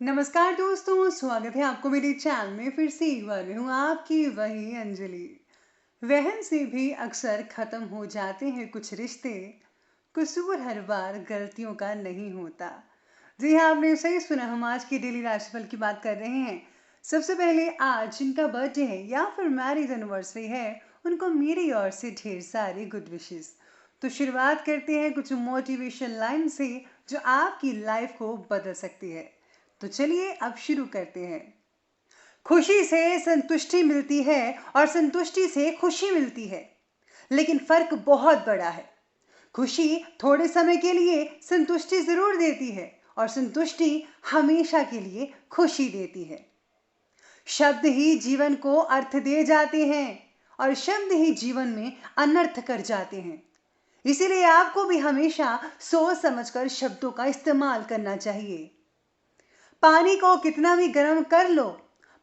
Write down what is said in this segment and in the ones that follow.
नमस्कार दोस्तों, स्वागत है आपको मेरे चैनल में। फिर से एक बार मैं हूँ आपकी वही अंजलि। वहन से भी अक्सर खत्म हो जाते हैं कुछ रिश्ते, कसूर हर बार गलतियों का नहीं होता। जी हाँ, आपने सही सुना। हम आज की डेली राशिफल की बात कर रहे हैं। सबसे पहले आज जिनका बर्थडे है या फिर मैरिज एनिवर्सरी है, उनको मेरी ओर से ढेर सारी गुड विशेस। तो शुरुआत करते हैं कुछ मोटिवेशन लाइन से जो आपकी लाइफ को बदल सकती है। तो चलिए अब शुरू करते हैं। खुशी से संतुष्टि मिलती है और संतुष्टि से खुशी मिलती है, लेकिन फर्क बहुत बड़ा है। खुशी थोड़े समय के लिए संतुष्टि जरूर देती है और संतुष्टि हमेशा के लिए खुशी देती है। शब्द ही जीवन को अर्थ दे जाते हैं और शब्द ही जीवन में अनर्थ कर जाते हैं। इसीलिए आपको भी हमेशा सोच समझकर शब्दों का इस्तेमाल करना चाहिए। पानी को कितना भी गर्म कर लो,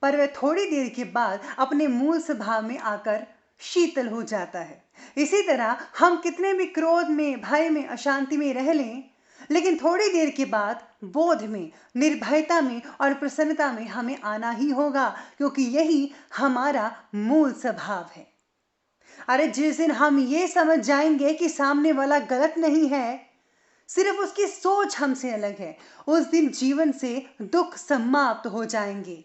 पर वह थोड़ी देर के बाद अपने मूल स्वभाव में आकर शीतल हो जाता है। इसी तरह हम कितने भी क्रोध में, भय में, अशांति में रह लें, लेकिन थोड़ी देर के बाद बोध में, निर्भयता में और प्रसन्नता में हमें आना ही होगा, क्योंकि यही हमारा मूल स्वभाव है। अरे जिस दिन हम ये समझ जाएंगे कि सामने वाला गलत नहीं है, सिर्फ उसकी सोच हमसे अलग है, उस दिन जीवन से दुख समाप्त हो जाएंगे।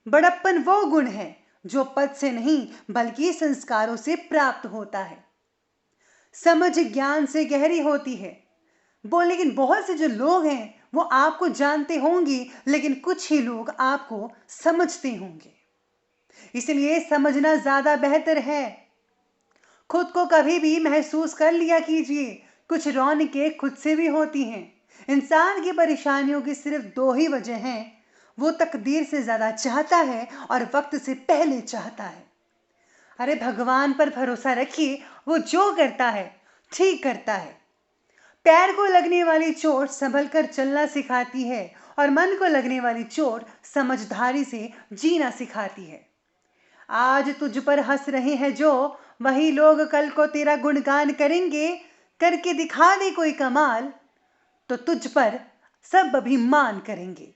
बड़प्पन वो गुण है जो पद से नहीं बल्कि संस्कारों से प्राप्त होता है। समझ ज्ञान से गहरी होती है। लेकिन बहुत से जो लोग हैं वो आपको जानते होंगे, लेकिन कुछ ही लोग आपको समझते होंगे। इसलिए समझना ज्यादा बेहतर है। खुद को कभी भी महसूस कर लिया कीजिए। कुछ रौनकें खुद से भी होती हैं। इंसान की परेशानियों की सिर्फ दो ही वजह हैं। वो तकदीर से ज्यादा चाहता है और वक्त से पहले चाहता है। अरे भगवान पर भरोसा रखिए, वो जो करता है ठीक करता है। पैर को लगने वाली चोट संभल कर चलना सिखाती है और मन को लगने वाली चोट समझदारी से जीना सिखाती है। आज तुझ पर हंस रहे हैं जो, वही लोग कल को तेरा गुणगान करेंगे। करके दिखा दे कोई कमाल, तो तुझ पर सब अभिमान करेंगे।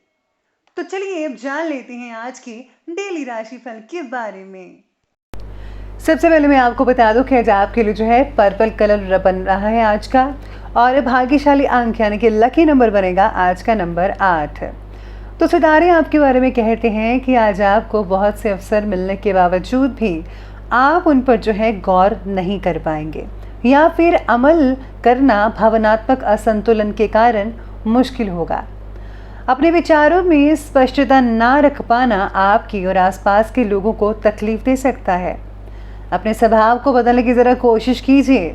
तो चलिए अब जान लेते हैं आज के डेली राशिफल के बारे में। सबसे पहले मैं आपको बता दूं कि आज आपके लिए जो है पर्पल कलर बन रहा है आज का, और भाग्यशाली अंक यानी कि लकी नंबर बनेगा आज का नंबर 8। तो सितारे आपके बारे में कहते हैं कि आज आपको बहुत से अवसर मिलने के बावजूद भी आप उन पर जो है गौर नहीं कर पाएंगे, या फिर अमल करना भावनात्मक असंतुलन के कारण मुश्किल होगा। अपने विचारों में स्पष्टता ना रख पाना आपकी और आसपास के लोगों को तकलीफ दे सकता है। अपने स्वभाव को बदलने की ज़रा कोशिश कीजिए।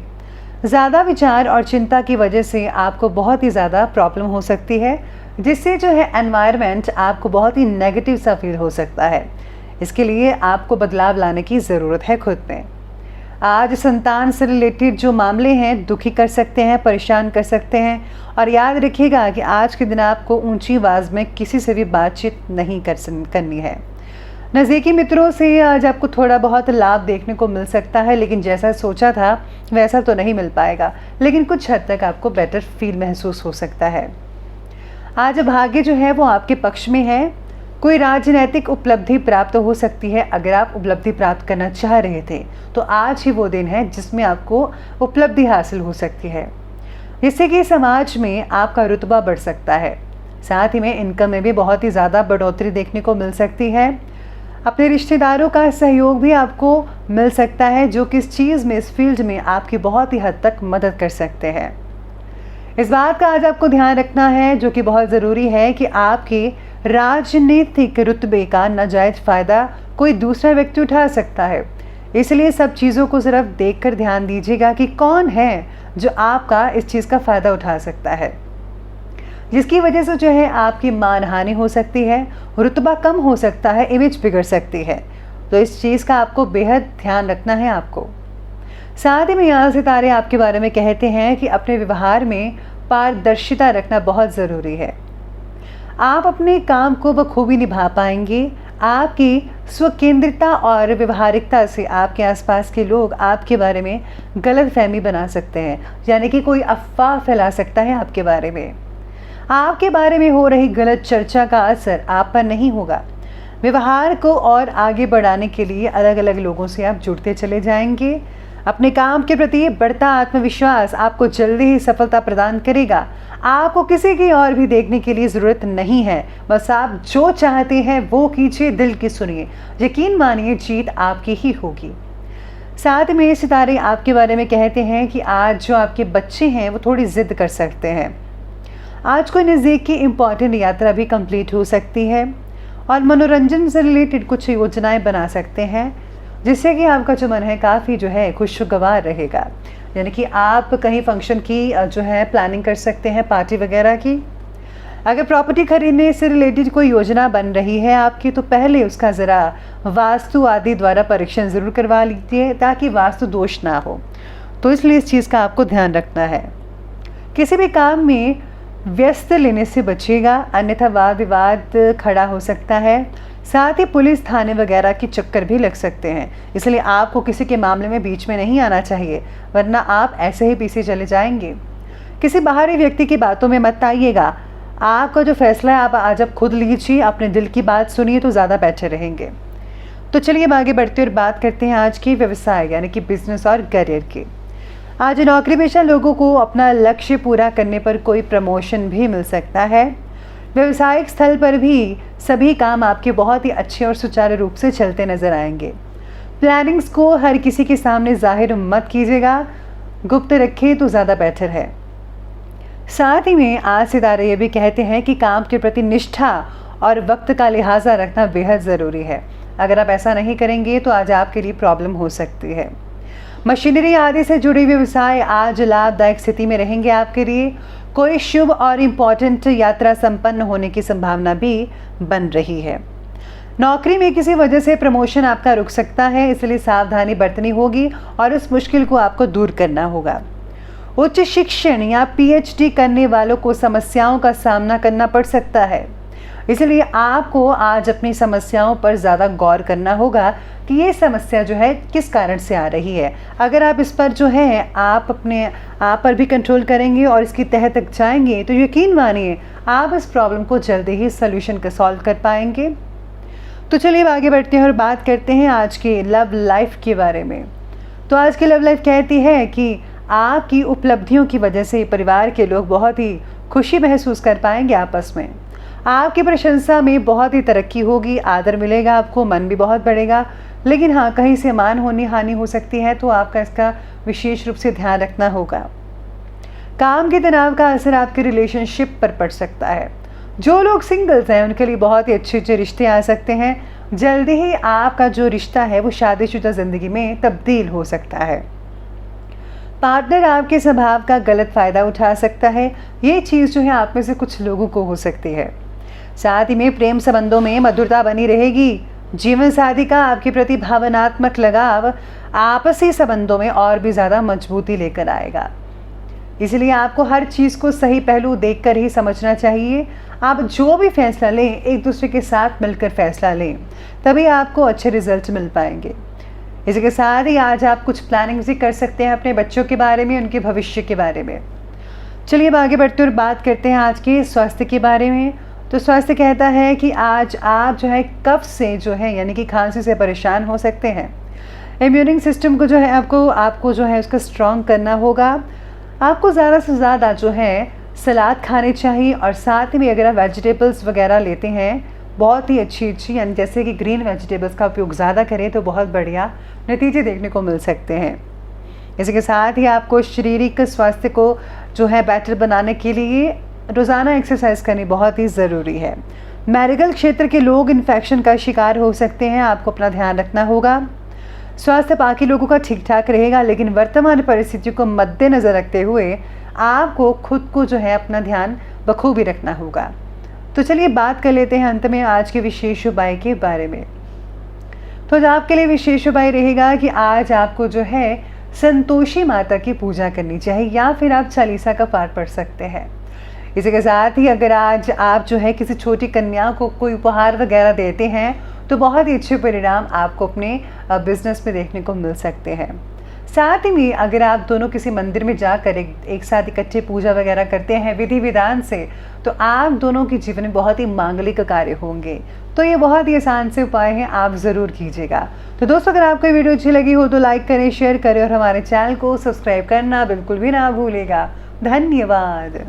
ज़्यादा विचार और चिंता की वजह से आपको बहुत ही ज़्यादा प्रॉब्लम हो सकती है, जिससे जो है एनवायरनमेंट आपको बहुत ही नेगेटिव सा फील हो सकता है। इसके लिए आपको बदलाव लाने की ज़रूरत है खुद में। आज संतान से रिलेटेड जो मामले हैं दुखी कर सकते हैं, परेशान कर सकते हैं, और याद रखिएगा कि आज के दिन आपको ऊंची आवाज़ में किसी से भी बातचीत नहीं करनी है। नज़दीकी मित्रों से आज आपको थोड़ा बहुत लाभ देखने को मिल सकता है, लेकिन जैसा सोचा था वैसा तो नहीं मिल पाएगा, लेकिन कुछ हद तक आपको बेटर फील महसूस हो सकता है। आज भाग्य जो है वो आपके पक्ष में है। कोई राजनैतिक उपलब्धि प्राप्त हो सकती है। अगर आप उपलब्धि प्राप्त करना चाह रहे थे तो आज ही वो दिन है जिसमें आपको उपलब्धि हासिल हो सकती है, जिससे कि समाज में आपका रुतबा बढ़ सकता है। साथ ही में इनकम में भी बहुत ही ज़्यादा बढ़ोतरी देखने को मिल सकती है। अपने रिश्तेदारों का सहयोग भी आपको मिल सकता है, जो कि इस चीज़ में, इस फील्ड में आपकी बहुत ही हद तक मदद कर सकते हैं। इस बात का आज आपको ध्यान रखना है, जो कि बहुत ज़रूरी है, कि आपके राजनीतिक रुतबे का नाजायज़ फ़ायदा कोई दूसरा व्यक्ति उठा सकता है। इसलिए सब चीज़ों को सिर्फ देखकर ध्यान दीजिएगा कि कौन है जो आपका इस चीज़ का फ़ायदा उठा सकता है, जिसकी वजह से जो है आपकी मानहानि हो सकती है, रुतबा कम हो सकता है, इमेज बिगड़ सकती है। तो इस चीज़ का आपको बेहद ध्यान रखना है आपको। साथ ही में यहाँ सितारे आपके बारे में कहते हैं कि अपने व्यवहार में पारदर्शिता रखना बहुत ज़रूरी है। आप अपने काम को बखूबी निभा पाएंगे। आपकी स्वकेंद्रिता और व्यवहारिकता से आपके आसपास के लोग आपके बारे में गलत फहमी बना सकते हैं, यानी कि कोई अफवाह फैला सकता है आपके बारे में। आपके बारे में हो रही गलत चर्चा का असर आप पर नहीं होगा। व्यवहार को और आगे बढ़ाने के लिए अलग अलग लोगों से आप जुड़ते चले जाएंगे। अपने काम के प्रति बढ़ता आत्मविश्वास आपको जल्दी ही सफलता प्रदान करेगा। आपको किसी की और भी देखने के लिए ज़रूरत नहीं है, बस आप जो चाहते हैं वो कीजिए, दिल की सुनिए। यकीन मानिए जीत आपकी ही होगी। साथ में सितारे आपके बारे में कहते हैं कि आज जो आपके बच्चे हैं वो थोड़ी ज़िद कर सकते हैं। आज कोई नज़दीक की इम्पॉर्टेंट यात्रा भी कंप्लीट हो सकती है और मनोरंजन से रिलेटेड कुछ योजनाएं बना सकते हैं, जिससे कि आपका जो मन है काफ़ी जो है खुशगवार रहेगा। यानी कि आप कहीं फंक्शन की जो है प्लानिंग कर सकते हैं, पार्टी वगैरह की। अगर प्रॉपर्टी खरीदने से रिलेटेड कोई योजना बन रही है आपकी, तो पहले उसका ज़रा वास्तु आदि द्वारा परीक्षण ज़रूर करवा लीजिए ताकि वास्तु दोष ना हो। तो इसलिए इस चीज़ का आपको ध्यान रखना है। किसी भी काम में व्यस्त लेने से बचेगा, अन्यथा वाद विवाद खड़ा हो सकता है। साथ ही पुलिस थाने वगैरह के चक्कर भी लग सकते हैं, इसलिए आपको किसी के मामले में बीच में नहीं आना चाहिए, वरना आप ऐसे ही पीछे चले जाएंगे। किसी बाहरी व्यक्ति की बातों में मत आइएगा। आपका जो फैसला है आप आज आप खुद लीजिए, अपने दिल की बात सुनिए तो ज़्यादा बेहतर रहेंगे। तो चलिए अब आगे बढ़ते और बात करते हैं आज की व्यवसाय यानी कि बिजनेस और करियर की। आज नौकरी पेशा लोगों को अपना लक्ष्य पूरा करने पर कोई प्रमोशन भी मिल सकता है। व्यवसायिक स्थल पर भी सभी काम आपके बहुत ही अच्छे और सुचारू रूप से चलते नजर आएंगे। प्लानिंग्स को हर किसी के सामने जाहिर मत कीजिएगा, गुप्त रखें तो ज़्यादा बेहतर है। साथ ही में आज सितारे ये भी कहते हैं कि काम के प्रति निष्ठा और वक्त का लिहाजा रखना बेहद ज़रूरी है। अगर आप ऐसा नहीं करेंगे तो आज आपके लिए प्रॉब्लम हो सकती है। मशीनरी आदि से जुड़े व्यवसाय आज लाभदायक स्थिति में रहेंगे आपके लिए। कोई शुभ और इम्पॉर्टेंट यात्रा संपन्न होने की संभावना भी बन रही है। नौकरी में किसी वजह से प्रमोशन आपका रुक सकता है, इसलिए सावधानी बरतनी होगी और इस मुश्किल को आपको दूर करना होगा। उच्च शिक्षण या पीएचडी करने वालों को समस्याओं का सामना करना पड़ सकता है, इसलिए आपको आज अपनी समस्याओं पर ज़्यादा गौर करना होगा कि ये समस्या जो है किस कारण से आ रही है। अगर आप इस पर जो है आप अपने आप पर भी कंट्रोल करेंगे और इसकी तह तक जाएंगे तो यकीन मानिए आप इस प्रॉब्लम को जल्दी ही सॉल्यूशन का सॉल्व कर पाएंगे। तो चलिए अब आगे बढ़ते हैं और बात करते हैं आज के लव लाइफ के बारे में। तो आज की लव लाइफ कहती है कि आपकी उपलब्धियों की वजह से परिवार के लोग बहुत ही खुशी महसूस कर पाएंगे आपस में। आपकी प्रशंसा में बहुत ही तरक्की होगी, आदर मिलेगा आपको, मन भी बहुत बढ़ेगा। लेकिन हाँ, कहीं से मान हानि हो सकती है, तो आपका इसका विशेष रूप से ध्यान रखना होगा। काम के तनाव का असर आपके रिलेशनशिप पर पड़ सकता है। जो लोग सिंगल्स हैं उनके लिए बहुत ही अच्छे अच्छे रिश्ते आ सकते हैं। जल्दी ही आपका जो रिश्ता है वो शादीशुदा ज़िंदगी में तब्दील हो सकता है। पार्टनर आपके स्वभाव का गलत फ़ायदा उठा सकता है। ये चीज़ जो है आप में से कुछ लोगों को हो सकती है। साथ ही में प्रेम संबंधों में मधुरता बनी रहेगी। जीवन साथी का आपके प्रति भावनात्मक लगाव आपसी संबंधों में और भी ज़्यादा मजबूती लेकर आएगा। इसलिए आपको हर चीज़ को सही पहलू देखकर ही समझना चाहिए। आप जो भी फैसला लें एक दूसरे के साथ मिलकर फैसला लें, तभी आपको अच्छे रिजल्ट मिल पाएंगे। इसी के साथ ही आज आप कुछ प्लानिंग भी कर सकते हैं अपने बच्चों के बारे में, उनके भविष्य के बारे में। चलिए अब आगे बढ़ते और बात करते हैं आज के स्वास्थ्य के बारे में। तो स्वास्थ्य कहता है कि आज आप जो है कफ से जो है यानी कि खांसी से परेशान हो सकते हैं। इम्यूनिंग सिस्टम को जो है आपको जो है उसका स्ट्रॉन्ग करना होगा। आपको ज़्यादा से ज़्यादा जो है सलाद खाने चाहिए और साथ में अगर आप वेजिटेबल्स वगैरह लेते हैं बहुत ही अच्छी यानी जैसे कि ग्रीन वेजिटेबल्स का उपयोग ज़्यादा करें तो बहुत बढ़िया नतीजे देखने को मिल सकते हैं। इसी के साथ ही आपको शारीरिक स्वास्थ्य को जो है बेटर बनाने के लिए रोज़ाना एक्सरसाइज करनी बहुत ही ज़रूरी है। मेडिकल क्षेत्र के लोग इन्फेक्शन का शिकार हो सकते हैं, आपको अपना ध्यान रखना होगा। स्वास्थ्य बाकी लोगों का ठीक ठाक रहेगा, लेकिन वर्तमान परिस्थितियों को मद्देनज़र रखते हुए आपको खुद को जो है अपना ध्यान बखूबी रखना होगा। तो चलिए बात कर लेते हैं अंत में आज के विशेष उपाय के बारे में। तो आज आपके लिए विशेष उपाय रहेगा कि आज आपको जो है संतोषी माता की पूजा करनी चाहिए या फिर आप चालीसा का पाठ पढ़ सकते हैं। इसी के साथ ही अगर आज आप जो है किसी छोटी कन्या को कोई उपहार वगैरह देते हैं तो बहुत ही अच्छे परिणाम आपको अपने बिजनेस में देखने को मिल सकते हैं। साथ ही में अगर आप दोनों किसी मंदिर में जाकर एक साथ इकट्ठे पूजा वगैरह करते हैं विधि विधान से, तो आप दोनों के जीवन में बहुत ही मांगलिक कार्य होंगे। तो ये बहुत ही आसान से उपाय हैं, आप ज़रूर कीजिएगा। तो दोस्तों, अगर आपको ये वीडियो अच्छी लगी हो तो लाइक करें, शेयर करें और हमारे चैनल को सब्सक्राइब करना बिल्कुल भी ना भूलिएगा। धन्यवाद।